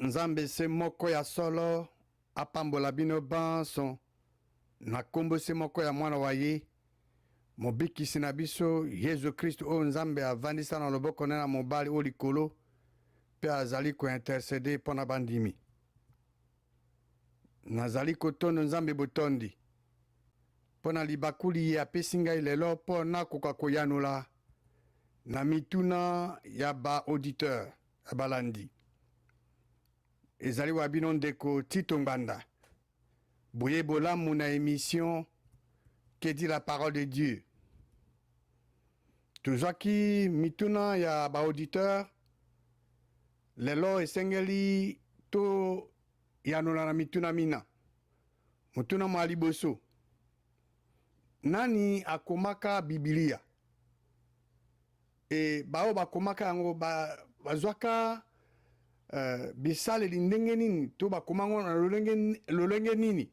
Nzambe se moko ya solo apambola bino banso na kombo se moko ya mwana wa ye mobikisi na biso Yesu Kristo oyo Nzambe avandisa na loboko na mobali oyo likolo mpe azali kointercede mpo na bandimi. Nazali kotondo Nzambe botondi mpo na libakuli ye apesi ngai lelo mpo nakoka koyanula na mituna ya ba-auditeur ya balandi. Ezali wa bino ndeko Tito Nganda. Boye bolamu na émission Que dit la parole de Dieu. Tozwaki mituna ya ba-auditeur lelo esengeli to yanula na mituna mina. Mutuna mwa liboso. Nani akomaka Biblia? E bao bakomaka yango bazwaka bisale lindenge nini to bakomango na lolenge nini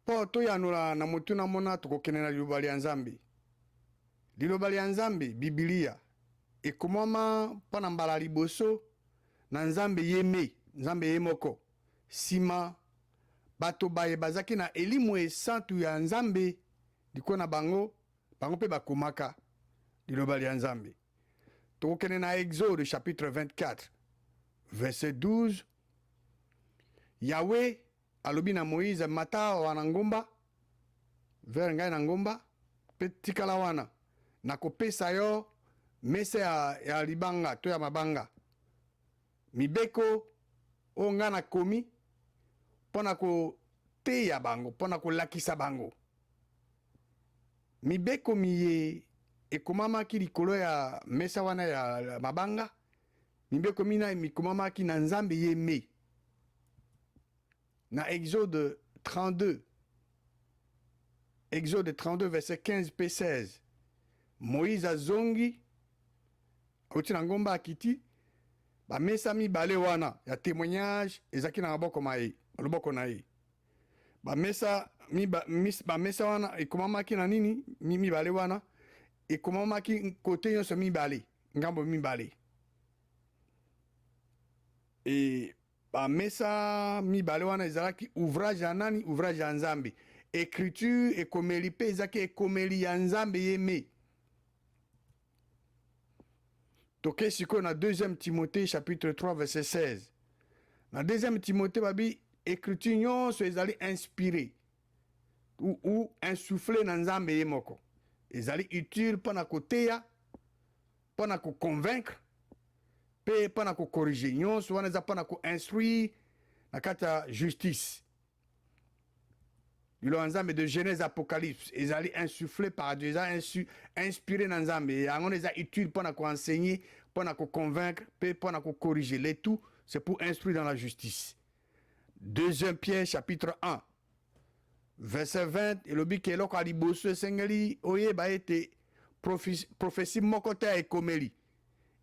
po to yanula na mutuna mona tukokene na liloba lya Nzambe. Liloba lya Nzambe Biblia ekomama mpona mbala liboso na Nzambe yeme, Nzambe yemoko sima bato baye bazaki na elimu esantu ya Nzambe liko na bango pe bakomaka liloba lya Nzambe. Tokokene na Exode chapitre 24 verset 12. Yahweh alobi na Moïse mata wana ngomba ver ngai na ngomba pe tikala wana nakopesa yo mesa ya libanga to ya mabanga mibeko o nga na komi pona ko teya bango pona ko lakisa bango. Mibeko miye ekomamaki likolo ya mesa wana ya mabanga. Mibeko mina mikomamaki na Nzambe yeme. Na Exode 32 verset 15 pe 16 Moïse azongi oti na ngomba akiti ba mesa mibale wana ya témoignage ezaki na loboko na ye. Ba mesa wana ekomamaki na nini mibale wana ekomamaki kote nyonso mibale ngambo mibale. E ba mesa mibale wana ezalaki ouvrage ya nani? Ouvrage ya Nzambe. Écriture ekomeli pe ezaki ekomeli ya Nzambe yeme. Toke sikoyo na 2e Timothée chapitre 3 verset 16. Na 2e Timothée babi écriture nyonso ezali inspiré ou insufflé na Nzambe yemoko. Ezali utile pona koteya, pona ko convaincre, pe pona ko corriger. Nyonso wana eza pona ko instruire na kata justice. Lilo Nzambe de Genèse Apocalypse ezali insufflé par Dieu, ezali inspiré na Nzambe. Yango eza utile pona ko enseigner, pona ko convaincre, pe pona ko corriger. Le tout c'est pour instruire dans la justice. 2 Pierre chapitre 1 verset 20 elobi ke eloko ya liboso esengeli oyeba ete prophétie moko te ekomeli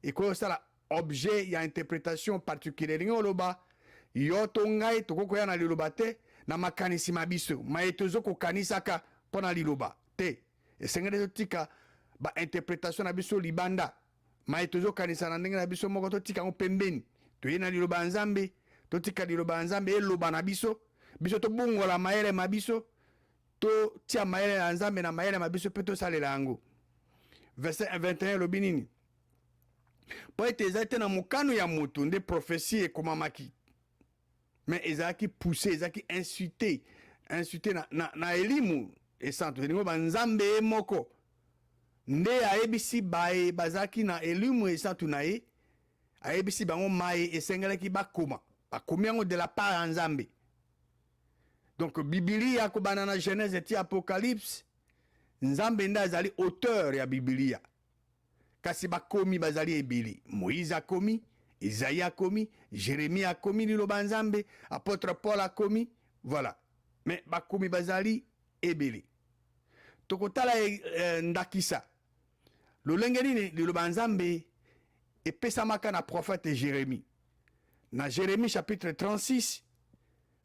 ekoki kosala objet ya interprétation particulière. Lingi oloba yo to ngai tokokoya na liloba te na makanisi mabiso maye tozokokanisaka mpo na liloba te. Esengeli totika ba interprétation na biso libanda maye tozokanisa na ndenge na biso moko totika yango pembeni toye na liloba ya Nzambe. Totika liloba ya Nzambe eloba na biso to bongola mayele mabiso to tia mayele ya Nzambe na mayele mabiso pe to salela yango. Verset 21 elobi nini? Po ete ezali te na mokano ya moto nde prophétie ekomamaki, mais ezalaki poussé, ezalaki incité na elimu esantu elingo banzambe moko nde ayebisi baye bazalaki na elimu esantu na ye, ayebisi bango maye esengelaki bakomi yango de la part ya Nzambe. Donc Biblia kobana na Genèse eti Apocalypse, Nzambe nda azali auteur ya Biblia. Kasi bakomi bazali ebili. Moïse akomi, Isaïe akomi, Jérémie akomi liloba Nzambe, apôtre Paul akomi, voilà. Mais bakomi bazali ebili. Tokotala ndakisa. Lolenge nini liloba Nzambe epesamaka na prophète Jérémie. Na Jérémie chapitre 36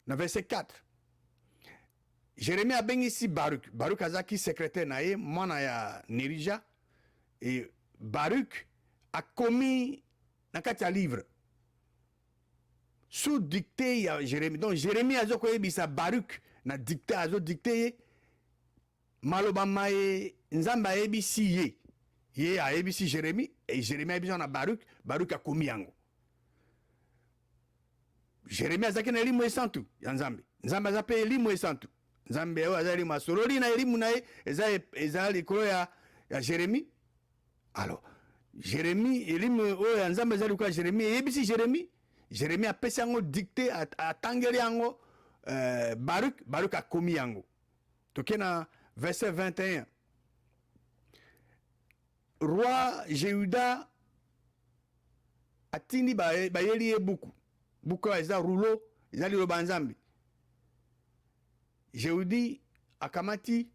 na verset 4. Jérémie abengisi Baruch. Baruch azaki secrétaire na ye, mwana ya Nerija. Et Baruch a commis na kati ya livre sous dicté ya Jérémie. Donc Jérémie azo koyebisa Baruch na dicté azo dicté maloba maye nzamba abc ye abc Jérémie et Jérémie abc na Baruch akomi yango. Jérémie azaki na elimu esantu ya nzambe aza pe elimu esantu nzambe oyo aza elimu asololi na elimu na ye eza likolo ya Jérémie. Alors Jérémie elimu oyo ya nzambe eza likolo ya Jérémie eyebisi Jérémie apesi yango dicté atangeli yango Baruch akomi yango. Toke na verset 21. Roi Jéhuda atindi bayeli ye buku eza rouleau eza liloba nzambe. Jéhudi akamati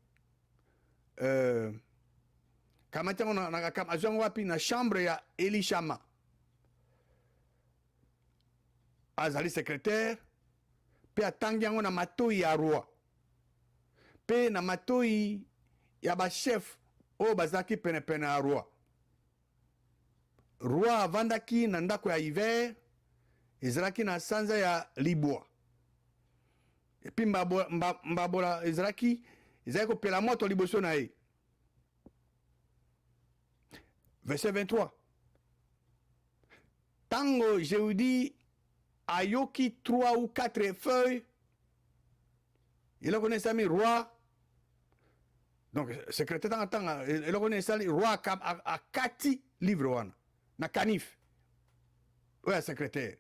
kamati yango azwango wapi na chambre ya Elishama azali secrétaire pe atangi yango na matoi ya roi pe na matoi ya bachef oyo bazalaki penepene ya roi avandaki na ndako ya hiver ezalaki na sanza ya libwa epi mbabola ezalaki kopela moto liboso na ye. Verset 23. Tango Jéhudi ayoki 3 ou 4 feuilles, il a connu ça, roi. Donc, secrétaire tant, il a connu ça, roi a 4 livres wana na canif. Ouais, secrétaire.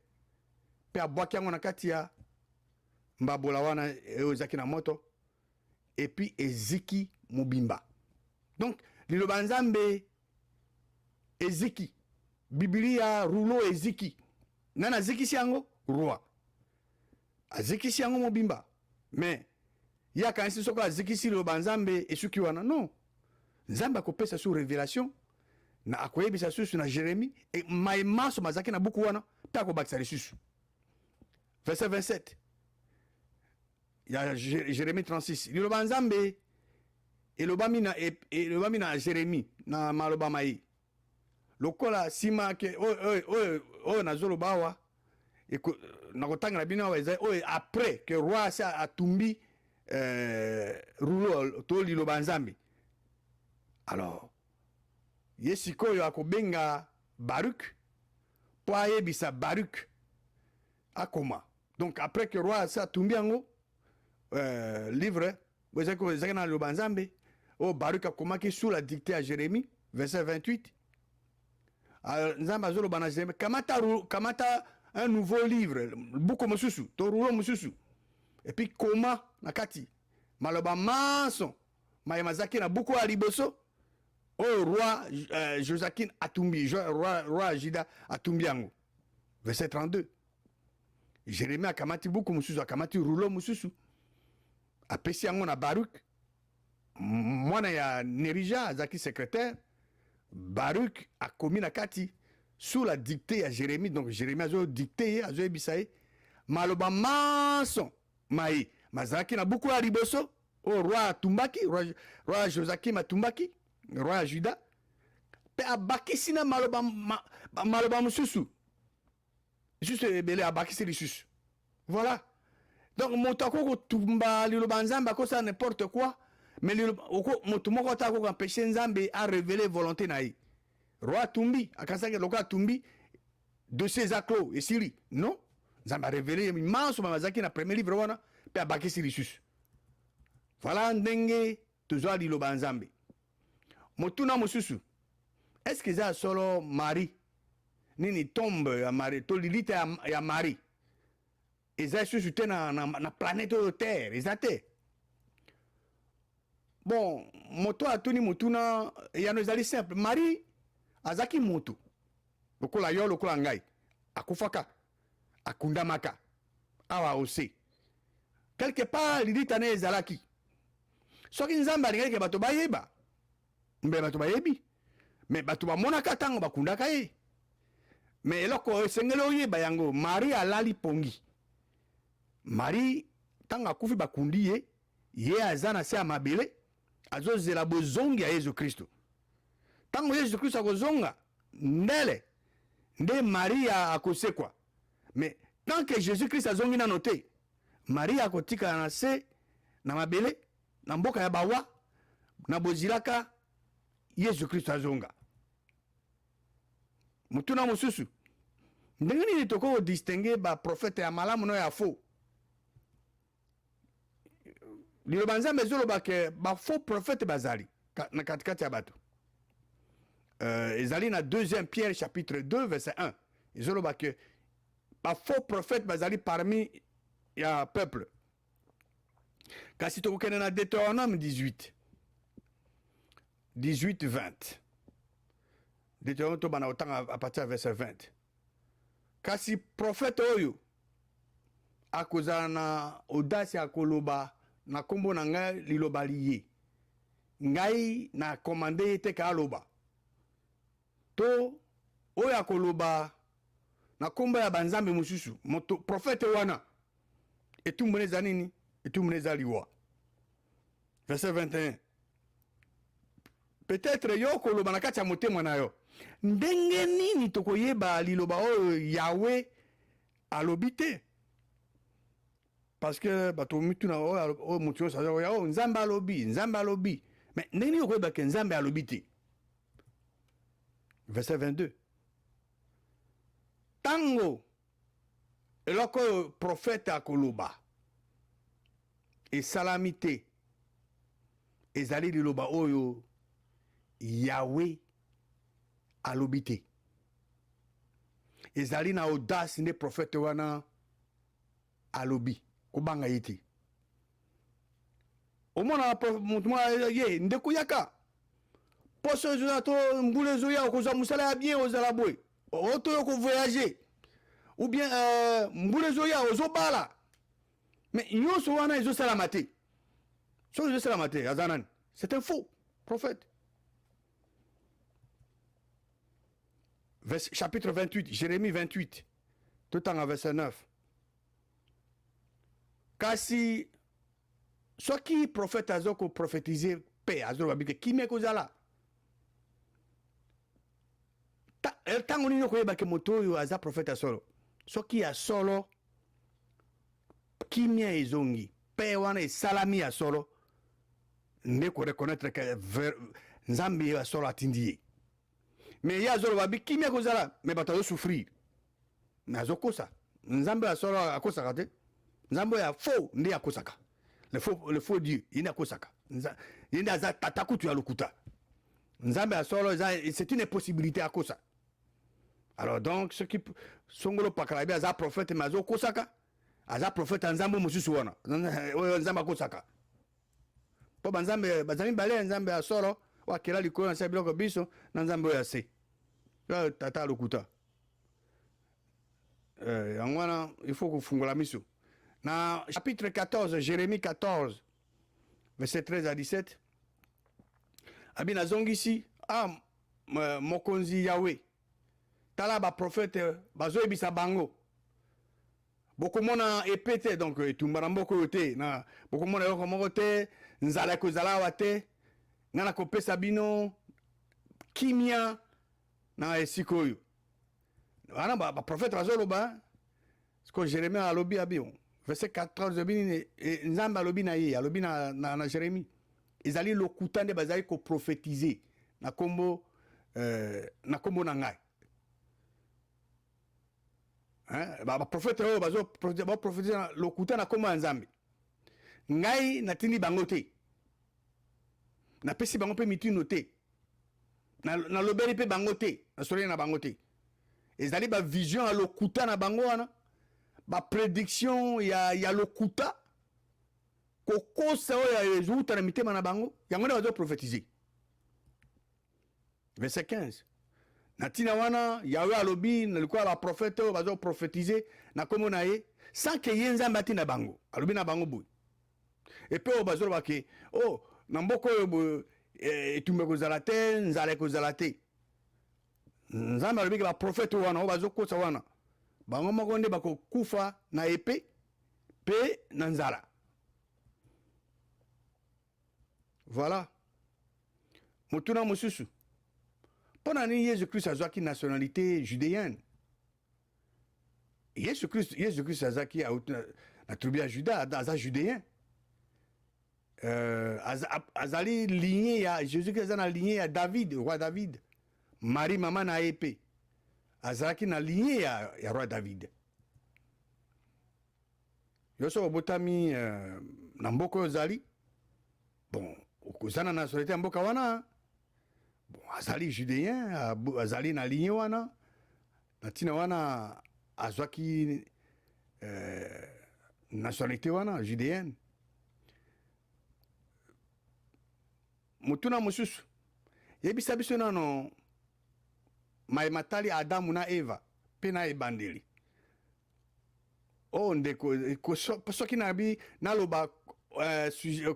Pe abwaki yango na kati ya mbabola wana ezaki na moto et puis eziki mobimba. Donc, liloba nzambe eziki Biblia rouleau eziki nana zikisi yango roi azikisi yango mobimba mais yaka ainsi soko azikisi liloba nzambe esuki wana non nzambe akopesa sur révélation na akoyebisa susu na Jérémie et maemaso mazaki na buku wana pe akobakisa lisusu. Verset 27 il y a Jérémie 36 liloba nzambe elobami na Jérémie na maloba mai lokola sima ke oyo nazoloba awa nakotangela bino awa eza oyo après que roi sa atumbi rouleau to liloba nzambe. Alors ye sikoyo akobenga Baruch po ayebisa Baruch akoma. Donc après que roi sa atumbi yango livre ezaki na liloba nzambe oyo Baruch akomaki sous la dictée à Jérémie. Verset 28. Nzamba azoloba na Jérémie kamata un nouveau livre buku mosusu to rouleau mosusu et puis koma na kati maloba manso mayemazaki na buku ya liboso oyo roi Joachim atumbi roi Juda atumbi yango. Verset 32. Jérémie akamati buku mosusu akamati rouleau mosusu apesi yango na Baruch mwana ya Nerija azaki secrétaire. Baruch a commis la kati sous la dictée à Jérémie. Donc Jérémie a dicté à Zoébisaï maloba manson maï mazaki na beaucoup à riboso au roi Tumbaki roi Joachim a Tumbaki roi Juda pe abakisi na maloba mususu juste belé abakisi lisusu. Voilà. Donc motako tumba liloba nzamba ko ça n'importe quoi. Mais moto moko ta ko empêcher nzambe a révéler volonté na ye. Roi Tumbi akasaka loka Tumbi dossier za clos et siri non nzambe a révélé manso mamazaki na premier livre wana pe abakisi lisusu. Voilà ndenge tozwa liloba nzambe. Motuna mosusu est-ce que ça solo Marie nini tombe ya Marie to lilita ya Marie eza susu te na planète Terre ezate. Bon, moto atuni mutuna yano ezali simple. Marie azaki moto. Lokola yo lokola ngai. Akufaka. Akundamaka. Awa ose. Quelque part lidita ne ezalaki. Soki nzambe alingaki bato bayeba. Mbe bato bayebi. Mais bato bamonaka tango bakundaka ye. Mais eloko esengeli oyeba yango Marie alali pongi. Marie tango akufi bakundi ye azana se amabele. Azozela bozongi ya Yesu Kristo. Tango Yesu Kristo akozonga ndele nde Marie akose quoi. Mais tant que Jésus-Christ azongi na noté, Marie akotika na se na mabele na mboka ya bawa na bozilaka Jésus-Christ azonga. Mutuna mususu ndenge nini toko distinguer ba prophète ya malamu no ya faux. Liloba Nzambe ezoloba ke ba faux prophète bazali na katikati ya bato. Ezali na 2 Pierre chapitre 2 verset 1. Ezoloba ke ba faux prophète bazali parmi ya peuple. Kasi tokokende na Deutéronome 18 20. Deutéronome to bana otanga à partir du verset 20. Kasi prophète oyo akozala na audace ya koloba na kombo na ngai liloba liye. Ngai na commandé ete ka aloba. To oyo akoloba na kombo ya banzambe mususu, moto prophète wana etumboneza nini? Etumboneza liwa. Verset 21. Peut-être yo koloba na kati ya motema na yo. Ndenge nini tokoyeba liloba oyo Yahweh alobi te? Parce que bato mituna oyo mutu yo sazo ya Nzambe alobi. Mais ndenge nini okoyeba ke Nzambe alobi te? Verset 22. Tango eloko prophète akoloba esalami te, ezali liloba oyo Yahweh alobi te. Ezali na audace nde prophète wana alobi kobanga ye te. Omona mutu ye ndeko yaka poso ezoya to mbula ezoya okozwa mosala ya bien ozala boye oto yo kovoyager ou bien mbula ezoya ozobala. Mais nyonso wana ezosalama te. So ezosalama te aza nani? C'est un faux prophète. Chapitre 28, Jérémie 28, tout en verset 9. Kasi soki prophète azoko prophétiser paix azolo babike kimia kozala. Tango nini koyeba ke moto oyo aza prophète solo. Soki ya solo kimia ezongi paix wana esalami ya solo nde ko reconnaître que Nzambe ya solo atindi. Mais ya zolo babi kimia kozala mais bato souffrir. Mais azokosa. Nzambe ya solo akosaka te. Nzambe ya faux ndi akosaka. Le faux Dieu, il n'a kosaka. Il n'a pas tatakutu ya lokuta. Nzambe ya solo c'est une impossibilité à kosa. Alors donc ceux qui songolo pakalabi aza prophète mazo kosaka, aza prophète Nzambe mususu wana. Nzambe kosaka. Po banzambe bazami bale Nzambe ya solo wa kela likolo na sabiloko biso na Nzambe ya se. Tata lokuta. Yangwana il faut kufungola miso. Dans chapitre 14, Jérémie 14, verset 13 à 17, Abina Zongisi, Mokonzi Yahweh, Tala ba prophète, Bazo Ebisa Bango, Bokomona epete, donc Tumbaramboko yote, Bokomona yokomote, Nzaleko Zalawate, Nana Kope Sabino, Kimia, na Esikoyo. Wana ba prophète Razoloba, ce que Jérémie a lobby abion. Verset 14, Nzambe alobi na ye, alobi na Jérémie. Ezali lokuta nde bazali ko prophétiser na kombo na ngai. Ba prophète oyo bazo prophétiser na lokuta na kombo ya Nzambe. Ngai natindi bango te. Na pesi bango pe mitino te. Na lobeli pe bango te, na soli na bango te. Ezali ba vision a lokuta na bango wana. Ba prédiction ya lokuta kokosa oya ezuta na mitema na bango yango nde bazo prophétiser. Verset 15. Natina wana Yahweh alobi na likola ba prophète oyo bazo prophétiser na kombo na ye sans que ye Nzambe atina bango alobi na bango boy. Et puis oyo bazo ba ke na mboko oyo etumbe kozala te nzala kozala te. Nzambe alobi ke ba prophète wana oyo bazo kosa wana bango moko nde bakokufa na epe pe na nzala. Voilà. Motuna mosusu. Pona ni Jésus-Christ azwaki nationalité judéenne. Yesu Christ azaki na tribu ya Juda aza judéen. Azali ligné ya Jésus Christ na ligné ya David, roi David. Marie maman na épée. Azalaki na ligné ya roi David. Yoso obotami na mboka ozali. Bon, okozana na nationalité ya mboka wana. Bon, azali judéen, azali na ligné wana. Na tina wana azwaki nationalité wana judéenne. Mutuna mususu yebisa biso nano matali Adamu na Eva pe na ebandeli o ndeko soki na bi naloba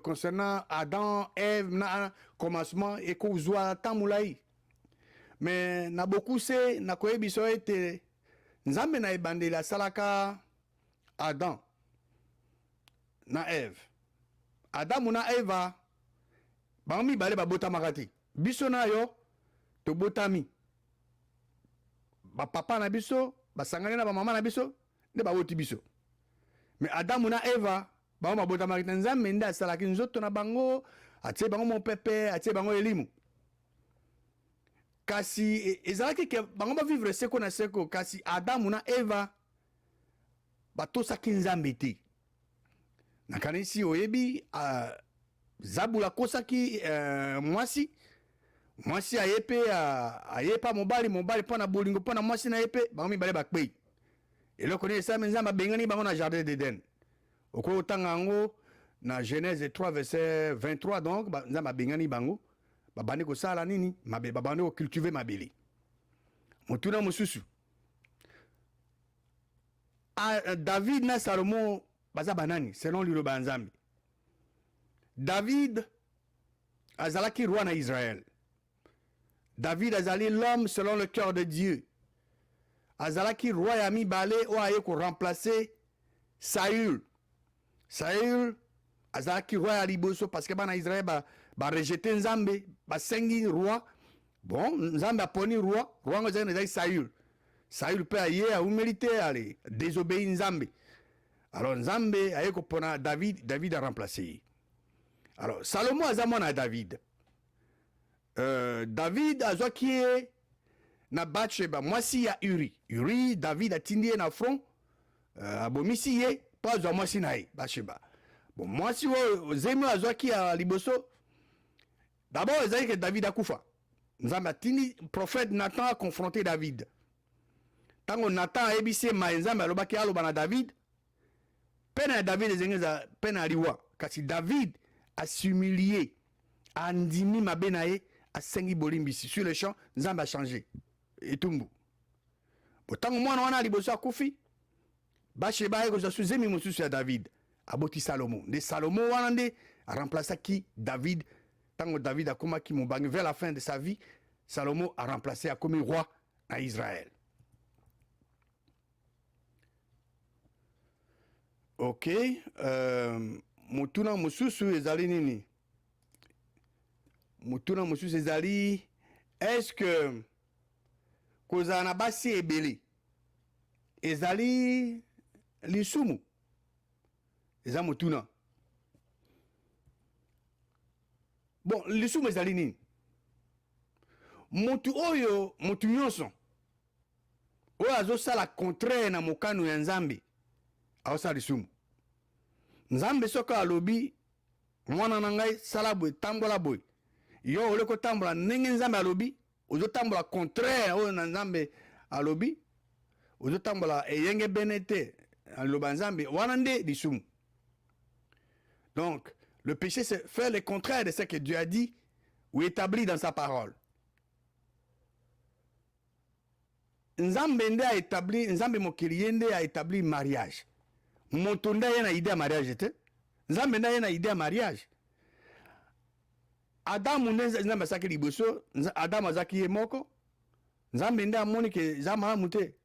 concernant Adam, Ève na commencement et kozwa tamulai mais na beaucoup se na koyebiso ete Nzambe na ebandeli asalaka Adam na Ève. Adamu na Eva bango mibale babotamaka te. Biso na yo tobotami. Bapapa na biso basangani na bamama na biso nde baboti biso. Mais Adamu na Eva bango babotamaka te. Nzambe nde asalaki nzoto na bango, atie bango mopepe, atie bango elimu. Kasi ezalaki ke bango ba vivre seko na seko, kasi Adamu na Eva batosaki Nzambe te. Nakanisi oyebi Zabula kosaki mwasi ayepa mobali pona bolingo pona mwasi na yepe bango mibale bakpei. Eloko ni esame Nzambe bengani bango na jardin d'Éden. Oko otanga yango na Genèse 3 verset 23 donc Nzambe bengani bango babandi kosala nini babandi cultiver mabele. Mutuna mususu David na Salomon baza banani selon liloba Nzambe. David azalaki roi na Israël. David azali l'homme selon le cœur de Dieu. Azalaki roi ya mibale o aye ko remplacer Saül. Saül azalaki roi ya liboso parce que bana Israël ba rejeter Nzambe, ba sengi roi. Bon, Nzambe aponi roi ngo zali Saül. Saül pe aye a humilité aller désobéir Nzambe. Alors Nzambe aye ko pona David a remplacé. Alors, Salomon a zamona David. David a zoaki na Bathsheba. Mwasi ya Uri. Uri, David a tindi na front. Abomisi ye, pas zo mwasi na ye, Bathsheba. Bon, mwasi wo, zemi a zoaki a liboso. D'abord, ezali que David a kufa. Nzambe a tindi, prophète Nathan a confronté David. Tango Nathan a ebisi ma Nzambe alobaki aloba na David. Pena David ezengeza pena aliwa. Kasi David a s'humilier, a ndimi mabenaye, a sengi bolimbisi. Sur le champ, Nzambe a changé. Et tumbu. Pourtant, moi, on a liboso a koufi. Bathsheba eko zasu zemi mususu ya David. Aboti Salomon. De Salomon wanande a remplacé qui? David. Tango David a koma ki mobangi. Vers la fin de sa vie, Salomon a remplacé a comme roi à Israël. Ok. Mutuna mususu ezali nini? Mutuna mususu ezali est-ce que kozana basi ebele ezali lisumu? Eza mutuna. Bon, lisumu ezali nini? Mutu oyo, mutu nyonso oyo azosala contraire na mokano ya Nzambe aosala lisumu. Nzambe soka alobi mwana na ngai sala boye tambola boye yo oleko tambola ndenge Nzambe alobi ozo tambola contraire oyo na Nzambe alobi ozo tambola eyenge benete aloba Nzambe wana nde lisumu. Donc le péché c'est faire le contraire de ce que Dieu a dit ou établi dans sa parole. Nzambe nde a établi, Nzambe mokili nde a établi mariage. Moto nda yana idée ya mariage te. Nzambe nda yana idée ya mariage. Adamu nzambe asaki liboso, Adamu azaki ye moko. Nzambe nda amoni ke za malamu te.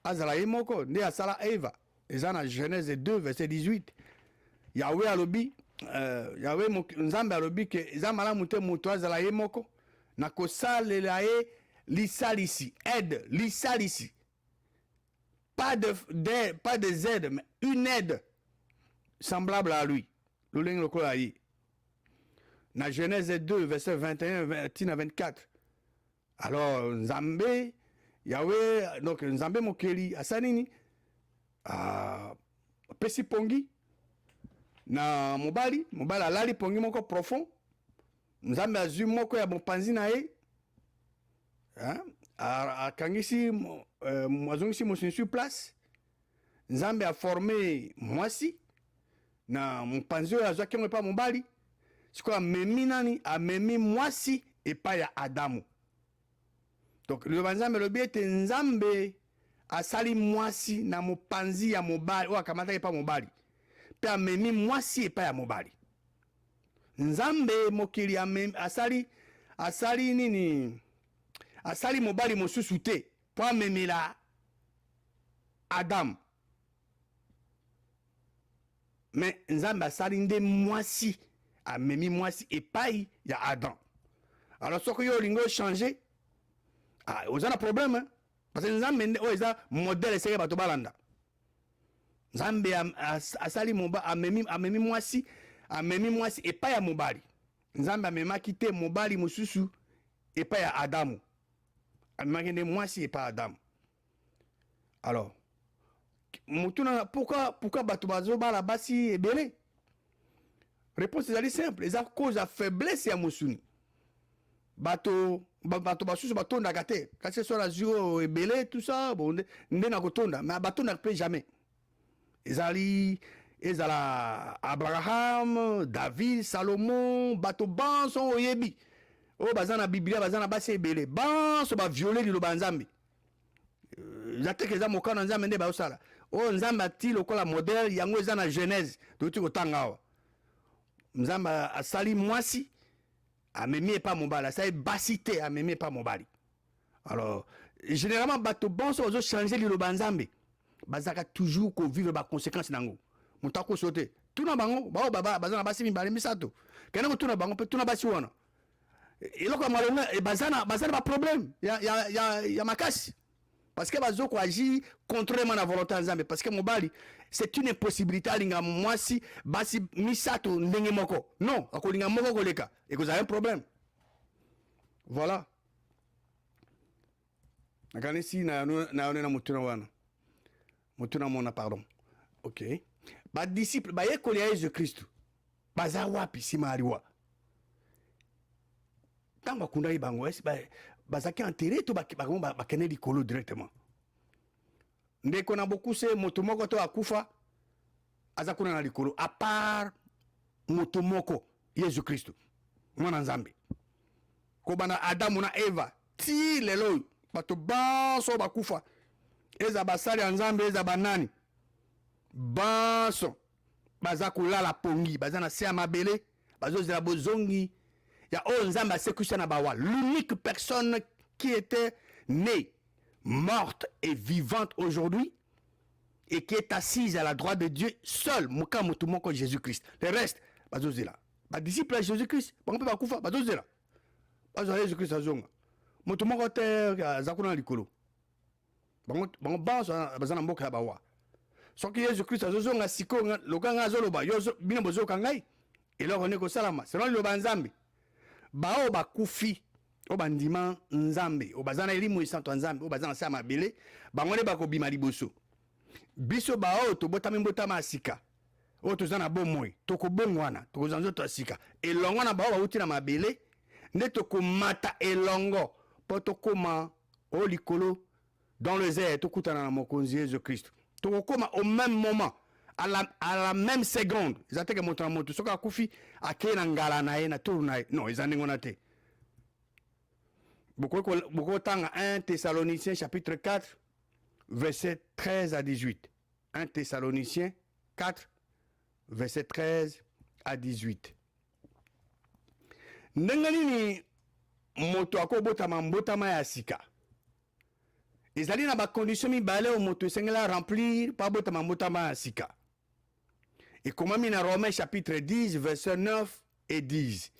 Azala ye moko, nde asala Eva. Eza na Genèse 2 verset 18. Yahweh alobi, Nzambe alobi ke za malamu te moto azala ye moko. Na kosalela ye lisalisi, aide, lisalisi. pas des aides, mais une aide semblable à lui. Dans Genèse 2, verset 21 à 24. Alors, Nzambe, Yahweh, donc Nzambe Mokeli, Asanini, Pesi Pongi, na Mobali alali Pongi moko profond, Nzambe azui moko ya mopanzi na ye, akangisi, azongisi mosungi sur place, Nzambe a formé mwasi, na mopanzi oyo azwaki yango epa mobali, siko amemi nani, amemi mwasi epa ya Adamu. Donc le Nzambe lobi ete Nzambe asali mwasi na mopanzi ya mobali oyo akamata epa mobali pe amemi mwasi epa ya mobali. Nzambe mokili asali nini, asali mobali mosusu te po amemela Adam, mais Nzambe asali nde mwasi, amemi mwasi epai ya Adam. Alors soki yo olingo changer, oza na problème, hein? Parce que Nzambe oyo eza modèle eseke bato balanda. Nzambe asali amemi mwasi epai ya mobali. Nzambe amemaki te mobali mosusu epai ya Adamu, amemaki nde mwasi epai ya Adamu. Alors mutuna, pourquoi bato bazobala basi ebele? Réponse ezali simple, eza cause ya faiblesse ya mosuni. Bato basusu batondaka te, kasi so na zio ebele tout ça, bon nde na kotonda, mais batondaka pe jamais. Ezala Abraham, David, Salomon, bato banso oyebi o bazana Biblia, bazana basi ebele banso ba violer liloba Nzambe. Zateke eza mokano Nzambe nde baosala o Nzambe ati lokola modèle yango eza na Genèse toti kotanga awa. Nzambe asali mwasi amemi epa mobali, asali basi te amemi epa mobali. Alors généralement bato bonso ozo changer liloba Nzambe bazaka toujours ko vivre ba conséquences nango. Mutako sote tuna bango bao baba bazana basi mibale misato kena ko tuna bango pe tuna basi wana eloko malonga e bazana ba problème ya makasi, parce que bazo ko agir contrairement à la volonté de Nzambe, parce que mobali c'est une impossibilité alinga mwasi basi misato ndenge moko, non akolinga moko koleka et que vous avez un problème. Voilà nakanisi na mutuna wana mutuna mona, pardon. OK, ba disciple ba yekoli ya Jésus Christ baza wapi sima aliwa tamba kunda ibango esi bazaki enterré to bakene likolo directement. Ndeko na bokuse moto moko to akufa azakuna na likolo à part moto moko Jésus Christ mwana Nzambe ko bana Adamu na Eva ti lelo bato banso bakufa eza basali ya Nzambe eza banani banso baza kulala pongi baza na se ya mabele bazozela bozongi ya o Nzambe asekusa na bawa. L'unique personne qui était née, morte et vivante aujourd'hui et qui est assise à la droite de Dieu seul, muka mutu moko Jésus-Christ. Le reste bazozela ba disciple à Jésus-Christ bango pe bakufa bazozela bazozela Jésus-Christ azonga mutu moko te zakuna likolo bango banso bazana mboka ya bawa. Soki Jésus-Christ azozonga siko lokanga azoloba yo bino bozoka ngai eloko ne ko salama selon loba Nzambe bao bakufi o bandima Nzambe o bazana elimu isanto Nzambe o bazana sa mabele bango ne bakobima liboso biso bao to botami mbotama asika o tozana bomoi tokobongwana tokozanzo to asika elongo na bao bauti na mabele nde tokomata elongo po tokoma o likolo dans les airs tokutana na mokonzi Jésus Christ. Tokoma au même moment, à la même seconde. Ils attendent que montre montre. Soka kufi akena ngala na ye na tour na ye. Non, ils en ngona te. Beaucoup tanga 1 Thessaloniciens chapitre 4 verset 13 à 18. 1 Thessaloniciens 4 verset 13 à 18. Ndengalini moto akobota mbotama ya sika. Ezali na ba condition mibale o moto esengela remplir pa botama mbotama sika. Et comme na Romains chapitre 10 verset 9 et 10.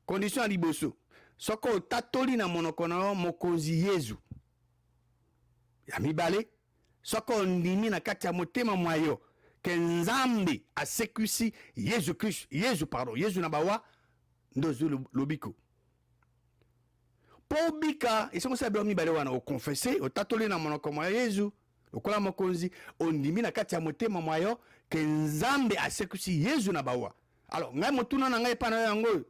Condition liboso. Soko tatoli na monoko na mokonzi Yesu. Ya mibale soko ondimi na kati ya motema mwayo ke nzambe asekusi Yesu Christ Yesu na bawa ndozo lobiko po bika esongo sa bilo mibale wana o confesser o tatoli na monoko mwa Yesu lokola mokonzi ondimi na kati ya motema mwayo ke nzambe asekusi Yesu na bawa. Alors ngai motuna na ngai pana yango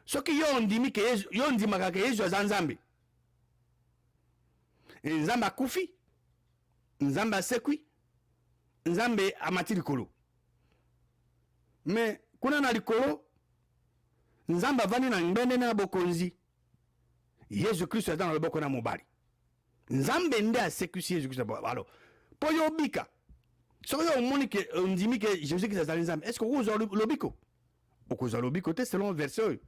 soki yo ondimi ke Yesu yo ndimaka ke Yesu aza nzambe, nzambe akufi, nzambe asekwi, nzambe amati likolo, mais kuna na likolo nzambe avandi na ngbende na bokonzi Yesu Kristo aza na loboko na mobali, nzambe nde asekusi Yesu Kristo. Alors po yo bika soki yo omoni ke ondimi ke Jésus Kristo azali nzambe, est ce que okozwa lobiko? Okozwa lobiko te selon verset oyo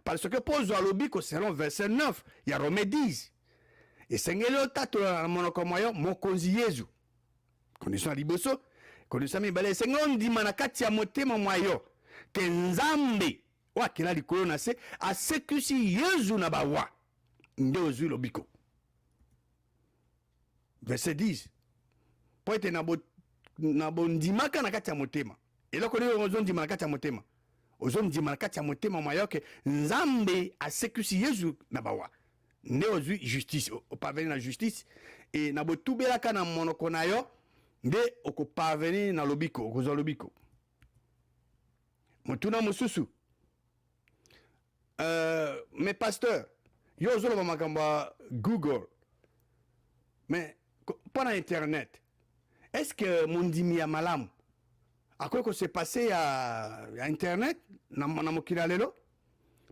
parce que po ozwa lobiko selon verset 9 ya Romains 10 esengeli otatola na monoko mwayo mokonzi Yesu condition ya liboso, condition mibale esengeli ondima na kati ya motema mwayo ke nzambe wakela likolo na se asekusi Yesu na bawa nde ozwi lobiko. Verset 10 po ete na bondimaka na kati ya motema eloko nini ozondima na kati ya motema, ozondima na kati ya motema mwayo ke nzambe asekusi Yesu na bawa nde ozwi justice, oparvenir na justice e na botubelaka na monoko na yo nde okoparvenir na lobiko, okozwa lobiko. Motuna mosusu mais pasteur yo ozoloba makambo ya Google, mais mpo internet est-ce que mondimi ya malamu akoki kose passe ya internet na mokili ya lelo?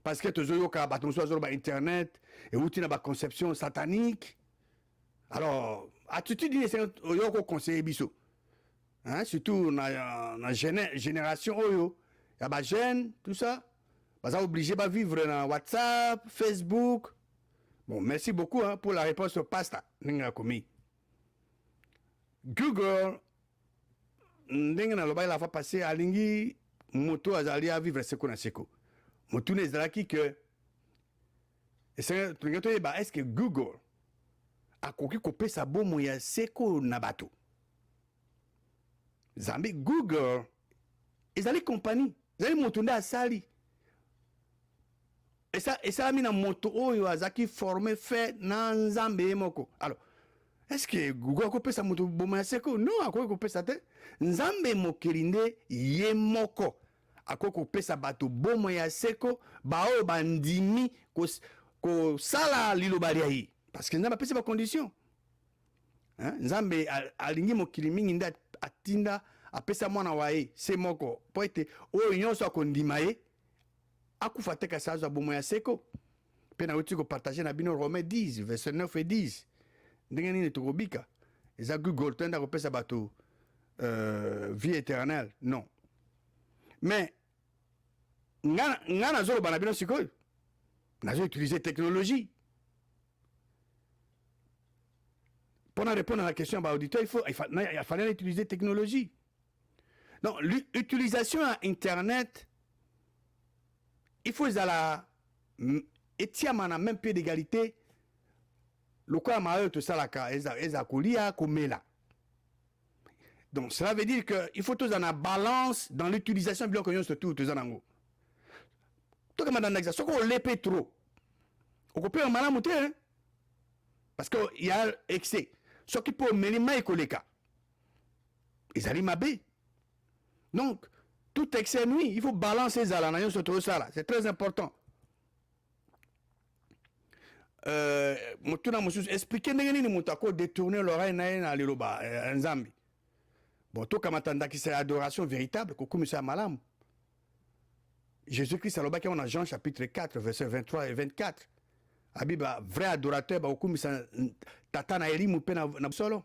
Parce que tozoyoka bato mosusu azoloba internet euti na baconception satanique. Alors attitude nini esengi oyo koconseille biso, surtout na génération oyo ya bajeune tout ça baza obligé bavivre na WhatsApp, Facebook. Bon, merci beaucoup pour la réponse au pasteur ndenge nakomi. Google ndenge naloba la fois passée alingi moto azali a vivre seko na seko. Motuna ezalaki ke esengi toyeba est-ce que Google akoki kopesa bomo ya seko na bato? Zambi Google ezali compagnie, ezali moto nde asali esalami na moto oyo azaki formé fait na nzambe moko. Alors est-ce que Google akopesa moto bomo ya seko? Non, akoki kopesa te. Nzambe mokili nde ye moko akoki kopesa bato bomo ya seko baoyo bandimi kosala liloba lia ye, parce que nzambe apesi bacondition. Nzambe alingi mokili mingi nde atinda apesa mwana wa ye se moko po ete oyo nyonso akondima ye akufa te kasi azwa bomo ya seko. Mpe nauti kopartage na bino Romains 10 verset 9 et 10 ndenge nini tokobika eza Google tenda kopesa bato vie éternelle, non. Mais nga nazoloba na bino sikoyo nazo utiliser technologie pour répondre à la question de l'auditeur. Il fallait utiliser technologie. Donc l'utilisation à internet il faut la etiama na même pied d'égalité lokola mayo to salaka eza kolia komela. Donc cela veut dire que il faut tous en balance dans l'utilisation bien que tout nango. To kama dans l'exercice ko lepe trop. On peut en malamu te parce que il y a excès. Ce qui peut melima ekoleka. Ezali mabe. Donc tout excès nuit, il faut balancer zala na yonso to sala. C'est très important. Motuna mosusu expliquer ndenge nini moto ako détourner l'oreille na liloba nzambi. Bon, to kamatanda ki c'est adoration véritable kokumisa malamu. Jésus-Christ alobaki on a Jean chapitre 4 verset 23 et 24. Abiba vrai adorateur ba kokumisa tata na elimu pe na solo.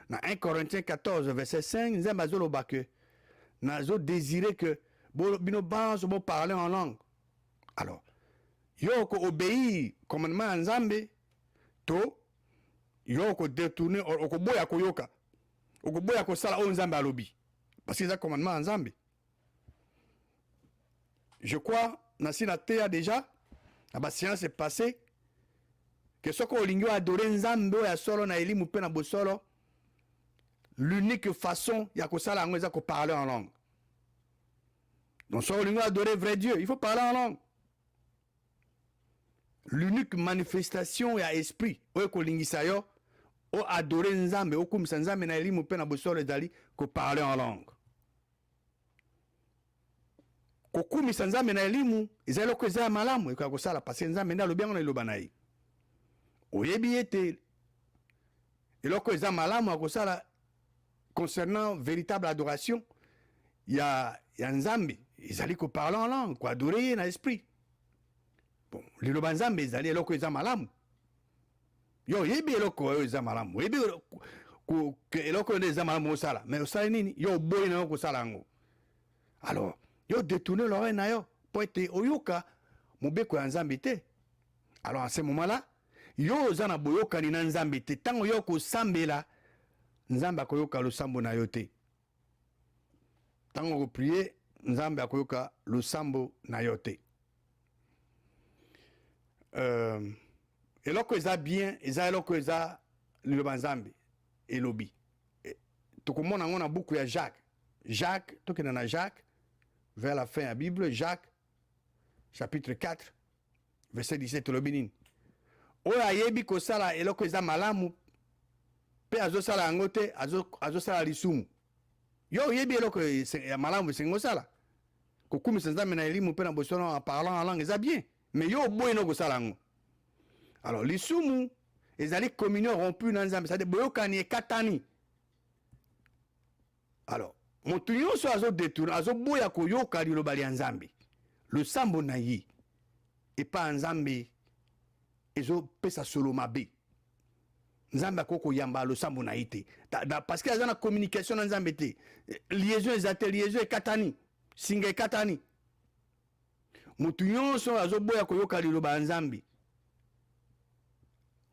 Na 1 Corinthiens 14 verset 5 nzambe azoloba ke nazo désirer que bino banso bo parler en langue. Alors yo ko obéir commandement nzambe to yo ko détourner ko boya ko yoka ko boya ko sala o nzambe alobi parce que ça commandement nzambe. Je crois na sina déjà la séance est passée que ce qu'on lingo adorer nzambe ya solo na elimu pe na bosolo, l'unique façon ya ko sala ngo eza ko parler en langue. Donc si on lingo adorer vrai Dieu, il faut parler en langue. L'unique manifestation ya esprit oyo ko lingisa yo o adorer nzambe o kumisa nzambe na elimu pe na bosolo ezali ko parler en langue. Ko kumisa nzambe na elimu ezali ko eza malamu eka ko sala parce nzambe nda lobi ngo na loba na ye. Oyebi ete eloko eza malamu akosala concernant véritable adoration ya nzambe ezali ko parler en langue ko adorer na esprit. Bon, liloba nzambe ezali eloko eza malamu. Yo yebi eloko eza malamu. Yebi eloko eza malamu osala. Mais osala nini? Yo boy na ko sala ngo. Alors, yo détourner l'oreille na yo po ete oyoka mobeko ya nzambe te. Alors à ce moment-là, yo zana boyoka ni na nzambe te. Tango yo ko sambela nzambe akoyoka lo sambo na yo te. Tango ko prier nzambe akoyoka lo sambo na yo te. Eloko eza bien, eza eloko eza liloba nzambe elobi. Tokomona ngo na buku ya Jacques. Jacques, tokena na Jacques vers la fin de la Bible, Jacques chapitre 4 verset 17 lobi nini. Oyo ayebi kosala eloko eza malamu pe azosala yango te azosala lisumu. Yo yebi eloko ya malamu esengo sala kokumisa nzambe na elimu pe na bosolo en parlant en langue eza bien, mais yo boy no kosala yango. Alors lisumu ezali communion rompue na nzambe, c'est-à-dire boyokani ekatani. Alors moto nyonso azodetourne azoboya koyoka liloba lya nzambe le sambo na ye epa nzambe ezopesa solo mabe. Nzambe akoko yamba lo sambo na ye te parce que aza na communication na nzambe te, liaison eza te, liaison ekatani, singa ekatani. Moto nyonso azoboya koyoka liloba ya nzambe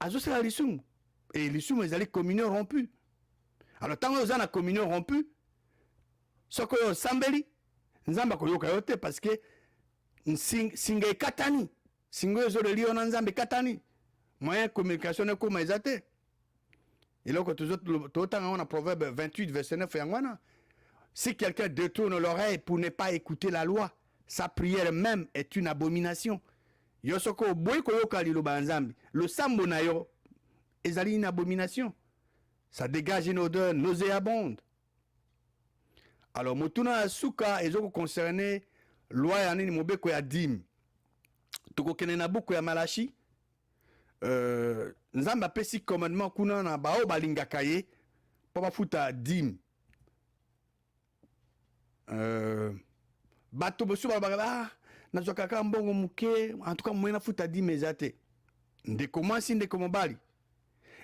azosala lisumu, et lisumu ezali communion rompue. Alors tango oza na communion rompue soko yo sambeli nzambe akoyoka yo te parce que singa ekatani, singa yo ezoleli yo na nzambe ekatani, moyen communication ekoma eza te. Eloko totanga ngo na Proverbe 28 verset 9 yango wana, si quelqu'un détourne l'oreille pour ne pas écouter la loi, sa prière même est une abomination. Yo soko boy koyoka liloba nzambe, le sambo na yo ezali une abomination, ça dégage une odeur nauséabonde. Alors motuna suka ezoko concerner loi ya nini mobeko ya dim. Tokokene na buku ya Malachi, nzambe apesi commandement kuna na bao balingaka ye po bafuta dim. Bato bosu ba nazwaka kaka mbongo muke, en tout cas moyena futa dim ezate. Ndeko mwasi ndeko mobali,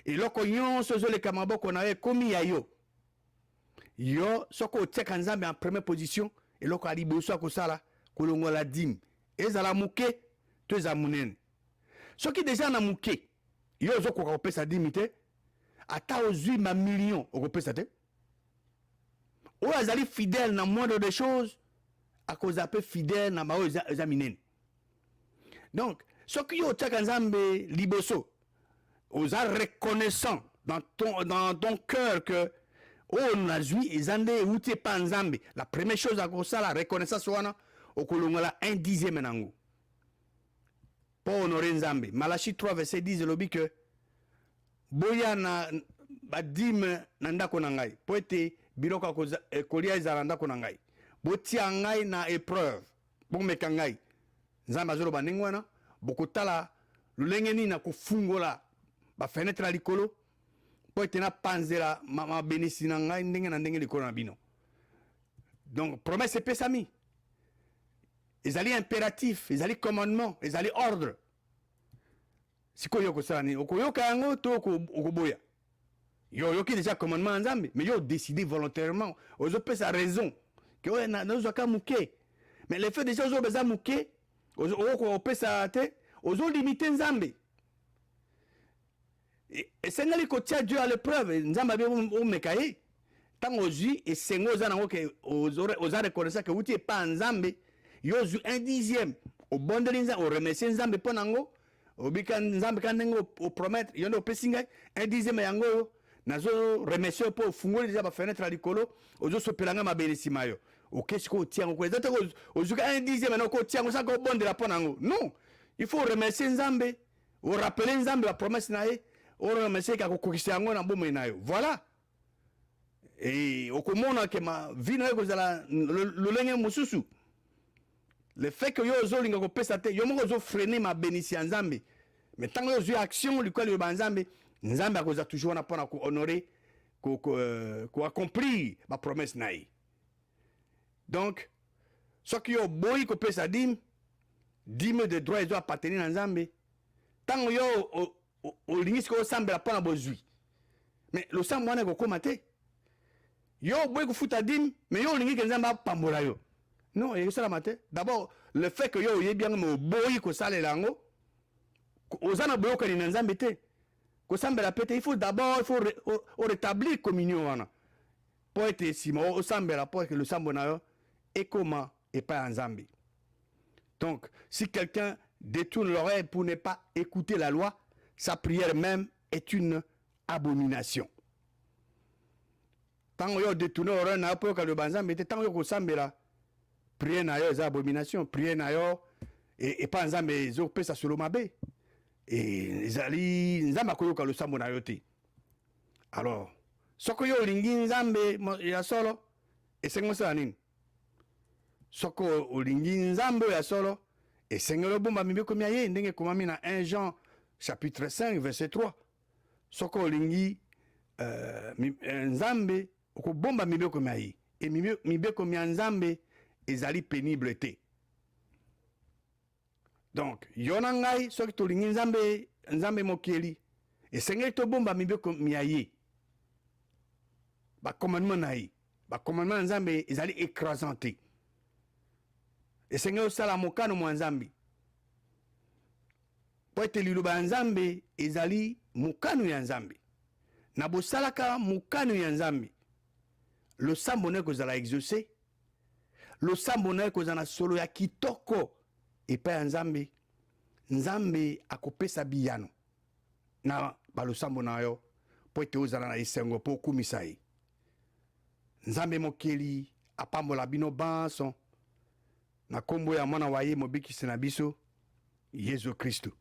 eloko nyonso ezoleka maboko na ye komi ya yo. Yo soko otiaka nzambe en première position, eloko ali boso akosala kolongola dim ezala muke to eza munene. Soki deja na muke yo ozokoka kopesa dim te, ata ozwi ma million okopesa te. Oyo azali fidèle na moindre des choses akoza pe fidèle na bao eza minene. Donc soki yo otiaka nzambe liboso, oza reconnaissant dans ton cœur que oh nazwi ezande outi pa nzambe, la première chose akosala reconnaissance wana okolongola 1/10 nango pour honorer nzambe. Malachi 3 verset 10 lobi que boya na badime na ndako na ngai po ete biloko kolia ezala ndako na ngai, botia ngai na épreuve bomeka ngai. Nzambe azoloba ndenge wana bokotala lolenge nini na kofungola bafenetre ya likolo po ete napanzela mabenisi na ngai ndenge na ndenge likolo na bino. Donc promesse epesami, ezali impératif, ezali commandement, ezali ordre. Sikoyo okosala nini? Okoyoka yango to okoboya? Yo yoki déjà commandement nzambe, mais yo décidé volontairement ozopesa raison que oyo nazwaka muke, mais le fait déjà ozobeza muke opesa te ozolimite nzambe. Esengeli kotia Dieu à l'épreuve, nzambe abe omeka ye tango ozwi esengo oza nango ke oza reconnaissant que uti epa nzambe, yo ozwi 1/10 obondeli nzambe, oremercie nzambe mpo nango, obika nzambe kandengo o promettre yondo pesinga un dixième yango nazo remercier po fungoli déjà ba fenêtre likolo ozo sopelanga mabenisima yo okesi ko tiango ko ezate ozuka un dixième na ko tiango ça ko bondela ponango non il faut remercier nzambe o rappeler nzambe la promesse na ye o remercier ka ko kokisa yango na bomo na yo voilà. Et okomona ke ma vie na yo kozala lolenge mususu. Le fait que yo ozolinga ko pesa te yo moko zo freiner ma bénédiction nzambe. Mais tant que yo action likolo yo banzambe nzambe akoza toujours na pona ko honorer ko accomplir ma promesse na ye. Donc ce qui yo boyi ko pesa dîme de droit doit appartenir à nzambe. Tant que yo olingi ko sambela pona bozui. Mais le sang mwana ko komate. Yo boyi ko futa dîme mais yo olingi ke nzambe pambola yo. Non, et ça la matin. D'abord, le fait que yo yé bien me boyi ko sale lango, ozana boyo ko ni nzambe te. Ko sambe la pété, il faut d'abord rétablir communion wana. Pour être si mo sambe la pour que le sambo na yo et comment et pas nzambe. Donc, si quelqu'un détourne l'oreille pour ne pas écouter la loi, sa prière même est une abomination. Tant yo détourne l'oreille na pour que le banzambe te tant yo ko sambe la prière na yo est abomination, prière na yo et pas nzambe zo pesa solo mabe. Et zali nzambe koyoka lo sambo na yo te. Alors, soko yo lingi nzambe ya solo esengo sa nini? Soko olingi nzambe ya solo esengo lo bomba mibeko mia ye ndenge komami na 1 Jean chapitre 5 verset 3. Soko olingi nzambe okobomba mibeko mia ye. Et mibeko mia nzambe ezali pénible te. Donc, yona ngai soki tolingi nzambe mokeli esengeli tobomba mibeko miaye ba commandement na ye ba commandement nzambe ezali écrasant te esengeli osala mokano mwa nzambe po ete liloba ya nzambe ezali mokano ya nzambe na bosalaka mokano ya nzambe losambo na ye kozala exaucé losambo na ye kozala na solo ya kitoko epai ya nzambe nzambe akopesa biyano na balosambo na yo po ete ozala na esengo po okumisa ye nzambe mokeli apambola bino banso na kombo ya mwana wa ye mobikisi na biso Yesu Kristo.